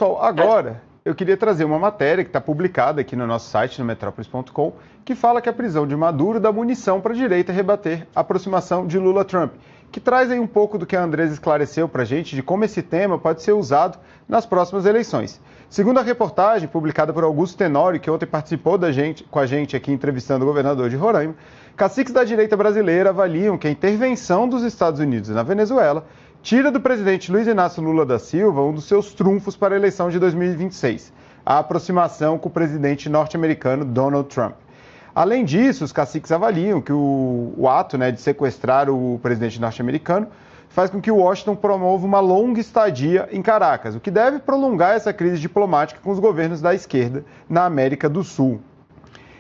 Pessoal, agora eu queria trazer uma matéria que está publicada aqui no nosso site, no metrópolis.com, que fala que a prisão de Maduro dá munição para a direita rebater a aproximação de Lula-Trump, que traz aí um pouco do que a Andresa esclareceu para a gente de como esse tema pode ser usado nas próximas eleições. Segundo a reportagem publicada por Augusto Tenório, que ontem participou com a gente aqui entrevistando o governador de Roraima, caciques da direita brasileira avaliam que a intervenção dos Estados Unidos na Venezuela tira do presidente Luiz Inácio Lula da Silva um dos seus trunfos para a eleição de 2026, a aproximação com o presidente norte-americano Donald Trump. Além disso, os caciques avaliam que o ato de sequestrar o presidente norte-americano faz com que Washington promova uma longa estadia em Caracas, o que deve prolongar essa crise diplomática com os governos da esquerda na América do Sul.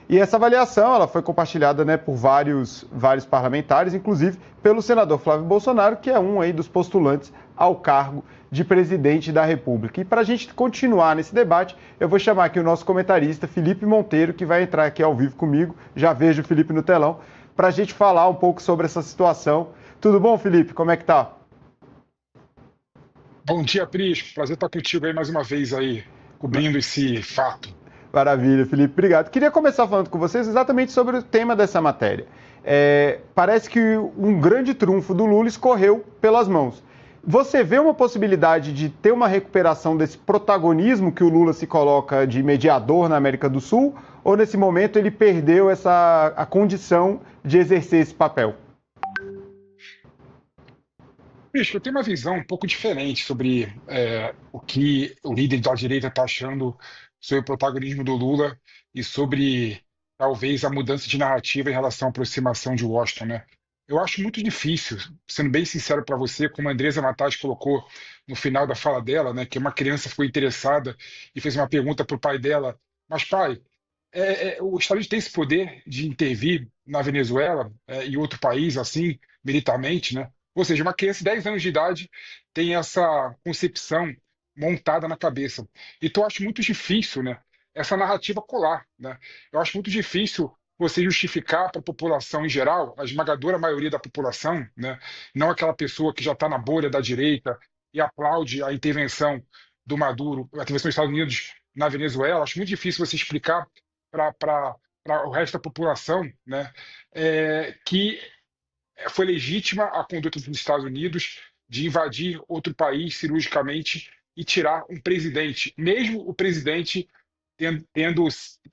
E essa avaliação ela foi compartilhada por vários parlamentares, inclusive pelo senador Flávio Bolsonaro, que é um aí dos postulantes ao cargo de presidente da República. E para a gente continuar nesse debate, eu vou chamar aqui o nosso comentarista, Felipe Monteiro, que vai entrar aqui ao vivo comigo. Já vejo o Felipe no telão, para a gente falar um pouco sobre essa situação. Tudo bom, Felipe? Como é que tá? Bom dia, Prisco. Prazer estar contigo aí mais uma vez aí, cobrindo esse fato. Maravilha, Felipe. Obrigado. Queria começar falando com vocês exatamente sobre o tema dessa matéria. Parece que um grande trunfo do Lula escorreu pelas mãos. Você vê uma possibilidade de ter uma recuperação desse protagonismo que o Lula se coloca de mediador na América do Sul? Ou nesse momento ele perdeu a condição de exercer esse papel? Prisco, eu tenho uma visão um pouco diferente sobre o que o líder da direita está achando sobre o protagonismo do Lula e sobre talvez a mudança de narrativa em relação à aproximação de Washington, né? Eu acho muito difícil, sendo bem sincero para você, como a Andresa Matas colocou no final da fala dela, né, que uma criança ficou interessada e fez uma pergunta para o pai dela, mas pai, os Estados Unidos têm esse poder de intervir na Venezuela e outro país assim, militarmente, né? Ou seja, uma criança de 10 anos de idade tem essa concepção montada na cabeça. Então, eu acho muito difícil, né, essa narrativa colar, né? Eu acho muito difícil você justificar para a população em geral, a esmagadora maioria da população, né, não aquela pessoa que já está na bolha da direita e aplaude a intervenção do Maduro, a intervenção dos Estados Unidos na Venezuela. Acho muito difícil você explicar para o resto da população, né, que foi legítima a conduta dos Estados Unidos de invadir outro país cirurgicamente e tirar um presidente, mesmo o presidente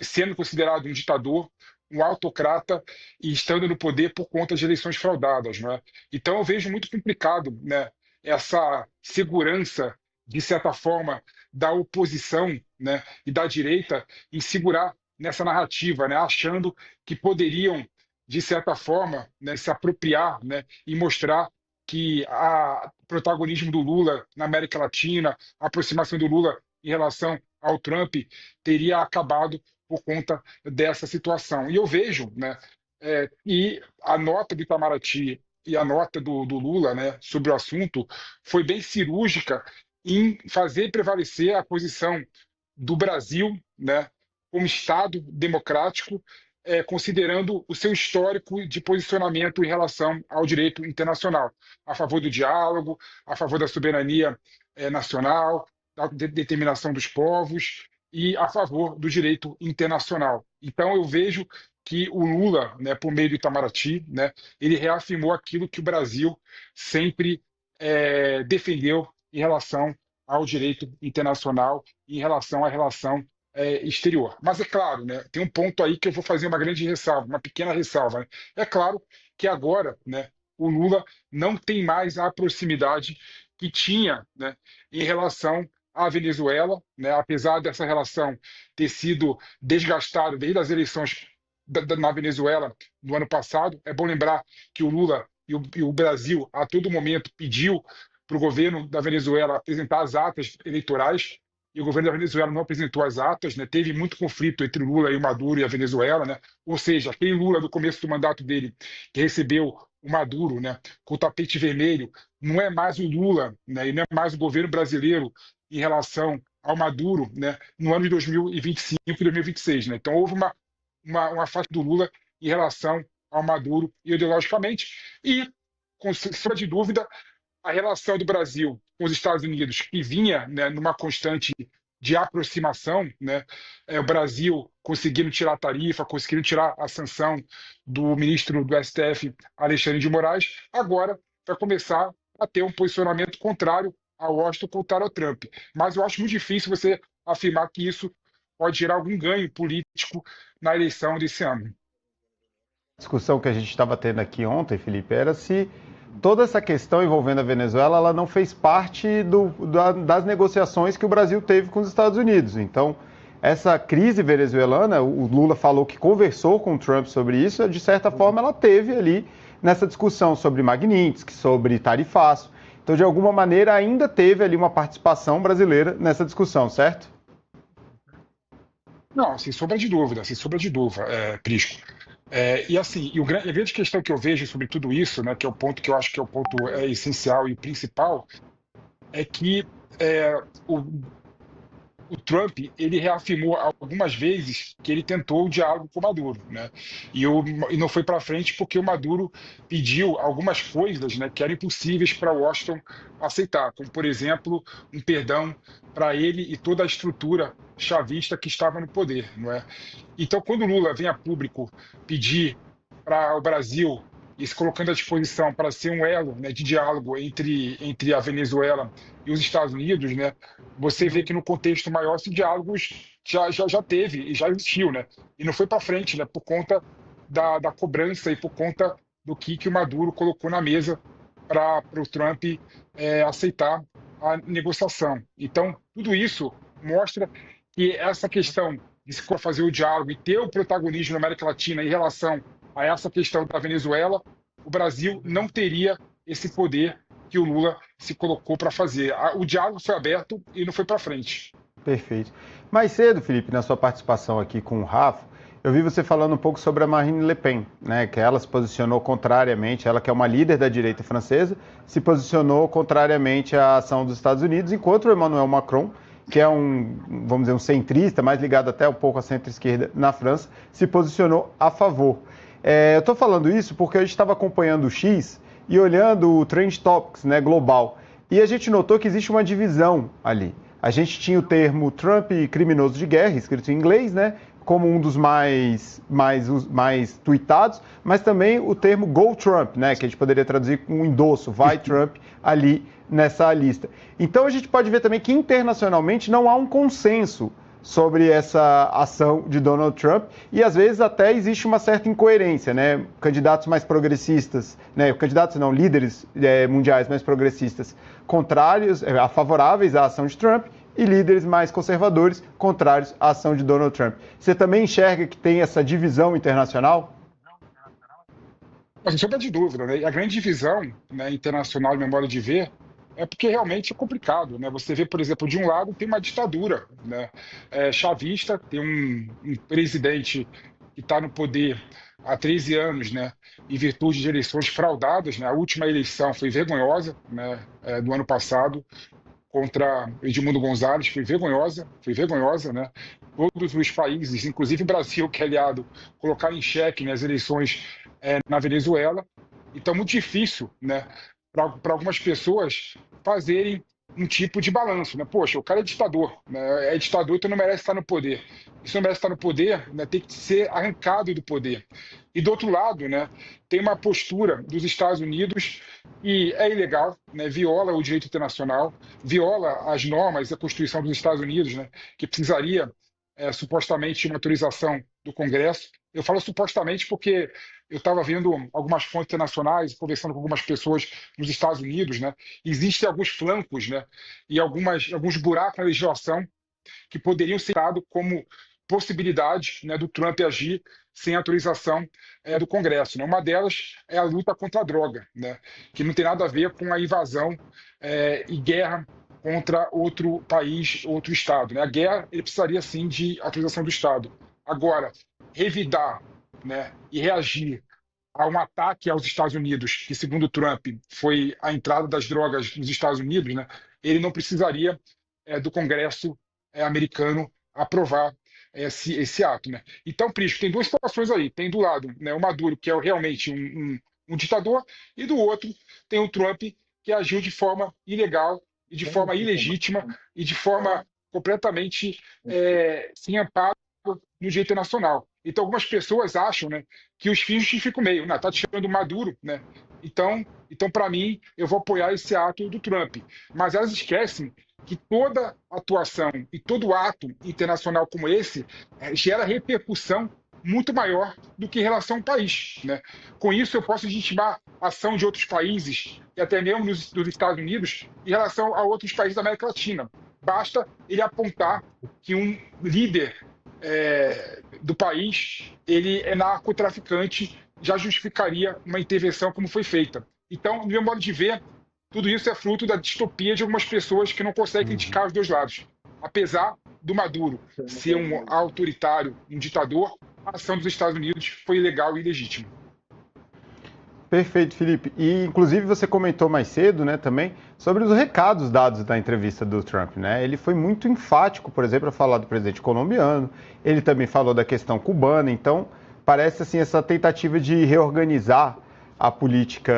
sendo considerado um ditador, um autocrata e estando no poder por conta de eleições fraudadas, né? Então eu vejo muito complicado, né, essa segurança, de certa forma, da oposição, né, e da direita em segurar nessa narrativa, né, achando que poderiam, de certa forma, né, se apropriar, né, e mostrar que o protagonismo do Lula na América Latina, a aproximação do Lula em relação ao Trump teria acabado por conta dessa situação. E eu vejo, né, e a nota do Itamaraty e a nota do Lula, né, sobre o assunto foi bem cirúrgica em fazer prevalecer a posição do Brasil, né, como Estado democrático, considerando o seu histórico de posicionamento em relação ao direito internacional, a favor do diálogo, a favor da soberania nacional, da determinação dos povos e a favor do direito internacional. Então, eu vejo que o Lula, né, por meio do Itamaraty, né, ele reafirmou aquilo que o Brasil sempre defendeu em relação ao direito internacional, em relação à relação exterior. Mas é claro, né, tem um ponto aí que eu vou fazer uma grande ressalva, uma pequena ressalva, né? É claro que agora, né, o Lula não tem mais a proximidade que tinha, né, em relação à Venezuela, né, apesar dessa relação ter sido desgastada desde as eleições na Venezuela no ano passado. É bom lembrar que o Lula e o Brasil, a todo momento, pediu para o governo da Venezuela apresentar as atas eleitorais, e o governo da Venezuela não apresentou as atas, né? Teve muito conflito entre o Lula e o Maduro e a Venezuela, né? Ou seja, aquele Lula do começo do mandato dele, que recebeu o Maduro, né, com o tapete vermelho, não é mais o Lula, né, e não é mais o governo brasileiro em relação ao Maduro, né, no ano de 2025 e 2026. Né? Então houve uma faixa do Lula em relação ao Maduro ideologicamente e, com sombra de dúvida, a relação do Brasil com os Estados Unidos, que vinha, né, numa constante de aproximação, né? O Brasil conseguindo tirar a tarifa, conseguindo tirar a sanção do ministro do STF, Alexandre de Moraes, agora vai começar a ter um posicionamento contrário a Washington, contrário ao Trump. Mas eu acho muito difícil você afirmar que isso pode gerar algum ganho político na eleição desse ano. A discussão que a gente estava tendo aqui ontem, Felipe, era se toda essa questão envolvendo a Venezuela ela não fez parte das negociações que o Brasil teve com os Estados Unidos. Então, essa crise venezuelana, o Lula falou que conversou com o Trump sobre isso, de certa forma ela teve ali nessa discussão sobre Magnitsky, sobre tarifaço. Então, de alguma maneira, ainda teve ali uma participação brasileira nessa discussão, certo? Não, sem sombra de dúvida, Prisco. E assim, a grande questão que eu vejo sobre tudo isso, né, que é o ponto que eu acho que é o ponto essencial e principal, é que o, o Trump ele reafirmou algumas vezes que ele tentou o diálogo com o Maduro, né? E não foi para frente porque o Maduro pediu algumas coisas, né, que eram impossíveis para Washington aceitar, como por exemplo um perdão para ele e toda a estrutura chavista que estava no poder, não é? Então, quando o Lula vem a público pedir para o Brasil e se colocando à disposição para ser um elo, né, de diálogo entre a Venezuela e os Estados Unidos, né, você vê que no contexto maior esse diálogo já teve e já existiu, né, e não foi para frente, né, por conta da cobrança e por conta do que o Maduro colocou na mesa para o Trump aceitar a negociação. Então, tudo isso mostra que essa questão de se fazer o diálogo e ter o protagonismo na América Latina em relação a essa questão da Venezuela, o Brasil não teria esse poder que o Lula se colocou para fazer. O diálogo foi aberto e não foi para frente. Perfeito. Mais cedo, Felipe, na sua participação aqui com o Rafa, eu vi você falando um pouco sobre a Marine Le Pen, né, que ela se posicionou contrariamente, ela que é uma líder da direita francesa, se posicionou contrariamente à ação dos Estados Unidos, enquanto o Emmanuel Macron, que é vamos dizer, um centrista, mais ligado até um pouco à centro-esquerda na França, se posicionou a favor. Eu estou falando isso porque a gente estava acompanhando o X e olhando o Trend Topics, né, global, e a gente notou que existe uma divisão ali. A gente tinha o termo Trump criminoso de guerra, escrito em inglês, né, como um dos mais tuitados, mas também o termo Go Trump, né, que a gente poderia traduzir com um endosso, vai Trump, ali nessa lista. Então a gente pode ver também que internacionalmente não há um consenso sobre essa ação de Donald Trump e às vezes até existe uma certa incoerência, né? Candidatos mais progressistas, né? Candidatos não, líderes mundiais mais progressistas contrários, favoráveis à ação de Trump e líderes mais conservadores contrários à ação de Donald Trump. Você também enxerga que tem essa divisão internacional? Mas sem sombra de dúvida, né? E a grande divisão, né, internacional de memória de ver é porque realmente é complicado, né? Você vê, por exemplo, de um lado tem uma ditadura, né, chavista, tem um presidente que está no poder há 13 anos, né, em virtude de eleições fraudadas, né? A última eleição foi vergonhosa, né, do ano passado, contra Edmundo Gonzalez, foi vergonhosa, né? Todos os países, inclusive o Brasil, que é aliado, colocaram em xeque, né, as eleições na Venezuela. Então, muito difícil, né, para algumas pessoas fazerem um tipo de balanço, né? Poxa, o cara é ditador, né? É ditador, então não merece estar no poder. E se não merece estar no poder, né, tem que ser arrancado do poder. E do outro lado, né, tem uma postura dos Estados Unidos que é ilegal, né, viola o direito internacional, viola as normas da Constituição dos Estados Unidos, né, que precisaria supostamente de uma autorização do Congresso. Eu falo supostamente porque eu estava vendo algumas fontes internacionais, conversando com algumas pessoas nos Estados Unidos, né? Existem alguns flancos, né? E alguns buracos na legislação que poderiam ser dados como possibilidade, né, do Trump agir sem autorização do Congresso, né? Uma delas é a luta contra a droga, né? Que não tem nada a ver com a invasão e guerra contra outro país, outro Estado, né? A guerra ele precisaria sim de autorização do Estado. Agora, revidar, né, e reagir a um ataque aos Estados Unidos, que segundo Trump foi a entrada das drogas nos Estados Unidos, né, ele não precisaria do Congresso americano aprovar esse ato, né? Então, Prisco, tem duas situações aí. Tem do lado, né, o Maduro, que é realmente um ditador, e do outro tem o Trump, que agiu de forma ilegal e de forma ilegítima e de forma completamente sem amparo no direito internacional. Então, algumas pessoas acham, né, que os fins justificam o meio. Não, está tirando o Maduro, né? Então para mim, eu vou apoiar esse ato do Trump. Mas elas esquecem que toda atuação e todo ato internacional como esse gera repercussão muito maior do que em relação ao país, né? Com isso, eu posso legitimar a ação de outros países, e até mesmo dos Estados Unidos, em relação a outros países da América Latina. Basta ele apontar que um líder do país ele é narcotraficante, já justificaria uma intervenção como foi feita. Então, no meu modo de ver, tudo isso é fruto da distopia de algumas pessoas que não conseguem criticar os dois lados. Apesar do Maduro ser um autoritário, um ditador, a ação dos Estados Unidos foi ilegal e ilegítima. Perfeito, Felipe. E, inclusive, você comentou mais cedo, né, também, sobre os recados dados na entrevista do Trump, né? Ele foi muito enfático, por exemplo, a falar do presidente colombiano, ele também falou da questão cubana, então parece, assim, essa tentativa de reorganizar a política,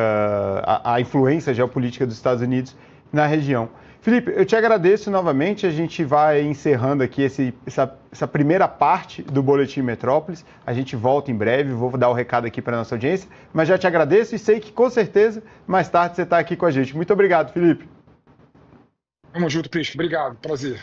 a influência geopolítica dos Estados Unidos na região. Felipe, eu te agradeço novamente, a gente vai encerrando aqui essa primeira parte do Boletim Metrópolis, a gente volta em breve, vou dar o recado aqui para a nossa audiência, mas já te agradeço e sei que com certeza mais tarde você está aqui com a gente. Muito obrigado, Felipe. Tamo junto, Prisco. Obrigado. Prazer.